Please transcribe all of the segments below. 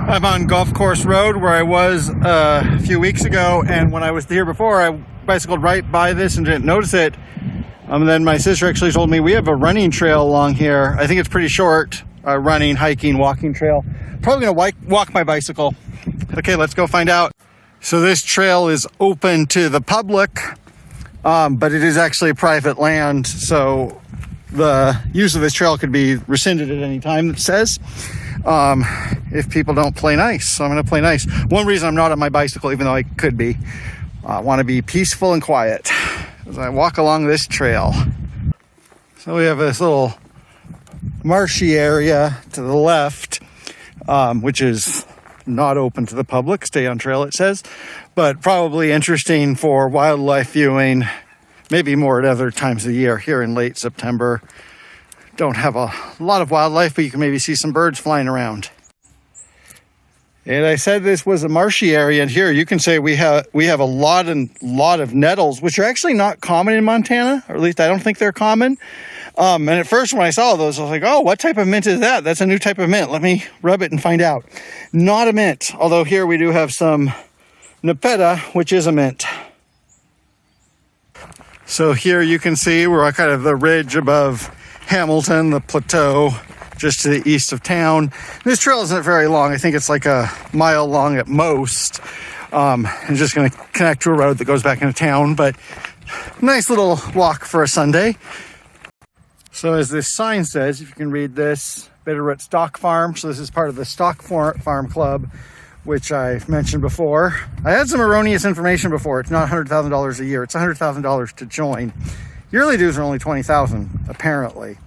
I'm on Golf Course Road where I was a few weeks ago, and when I was here before, I bicycled right by this and didn't notice it. Then my sister actually told me we have a running trail along here. I think it's pretty short, running, hiking, walking trail. Probably gonna walk my bicycle. Okay, let's go find out. So this trail is open to the public, but it is actually private land, so the use of this trail could be rescinded at any time, it says. If people don't play nice. So I'm going to play nice. One reason I'm not on my bicycle, even though I could be, I want to be peaceful and quiet as I walk along this trail. So we have this little marshy area to the left, which is not open to the public. Stay on trail, it says, but probably interesting for wildlife viewing, maybe more at other times of the year. Here in late September, don't have a lot of wildlife, but you can maybe see some birds flying around. And I said this was a marshy area, and here you can say we have a lot of nettles, which are actually not common in Montana, or at least I don't think they're common. And at first when I saw those, I was like, oh, what type of mint is that? That's a new type of mint. Let me rub it and find out. Not a mint, although here we do have some Nepeta, which is a mint. So here you can see we're on kind of the ridge above Hamilton, the plateau just to the east of town. This trail isn't very long. I think it's like a mile long at most. I'm just going to connect to a road that goes back into town, but nice little walk for a Sunday. So as this sign says, if you can read this, Bitterroot Stock Farm. So this is part of the Stock Farm Club, which I've mentioned before. I had some erroneous information before. It's not $100,000 a year. It's $100,000 to join. Yearly dues are only $20,000, apparently.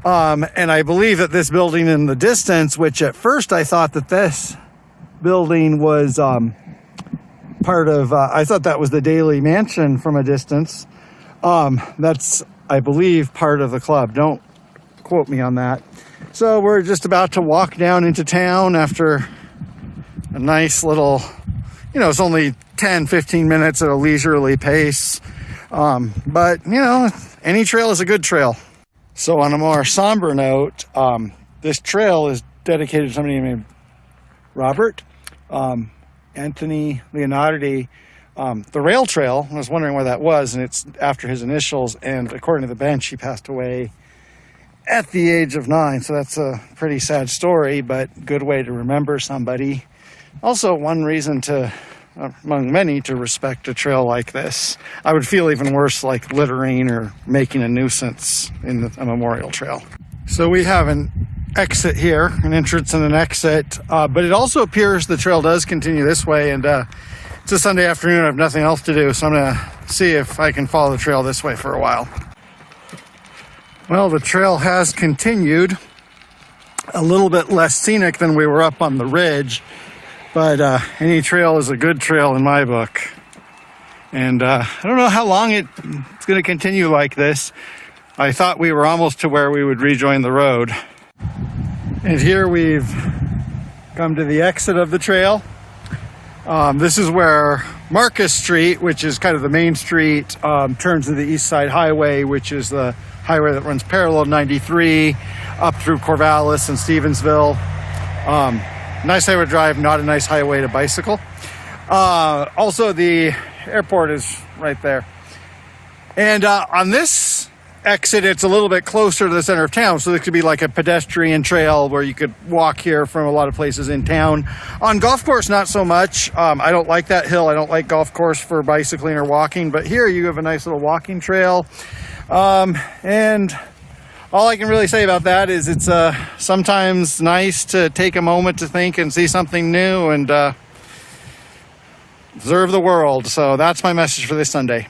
And I believe that this building in the distance, which at first I thought that this building was part of, I thought that was the Daily Mansion from a distance. That's, I believe, part of the club. Don't quote me on that. So we're just about to walk down into town after a nice little, it's only 10, 15 minutes at a leisurely pace. But, any trail is a good trail. So on a more somber note, this trail is dedicated to somebody named Robert Anthony Leonardi. The RAL Trail, I was wondering where that was, and it's after his initials. And according to the bench, he passed away at the age of 9. So that's a pretty sad story, but good way to remember somebody. Also, one reason to, among many, to respect a trail like this. I would feel even worse like littering or making a nuisance in a memorial trail. So we have an exit here, an entrance and an exit, but it also appears the trail does continue this way, and it's a Sunday afternoon, I have nothing else to do, so I'm going to see if I can follow the trail this way for a while. Well, the trail has continued, a little bit less scenic than we were up on the ridge, but any trail is a good trail in my book. And I don't know how long it's going to continue like this. I thought we were almost to where we would rejoin the road. And here we've come to the exit of the trail. This is where Marcus Street, which is kind of the main street, turns to the East Side Highway, which is the highway that runs parallel 93 up through Corvallis and Stevensville. Nice highway to drive, not a nice highway to bicycle. Also, the airport is right there. And on this exit, it's a little bit closer to the center of town, so this could be like a pedestrian trail where you could walk here from a lot of places in town. On golf course, not so much. I don't like that hill. I don't like golf course for bicycling or walking, but here you have a nice little walking trail. And all I can really say about that is it's sometimes nice to take a moment to think and see something new and observe the world. So that's my message for this Sunday.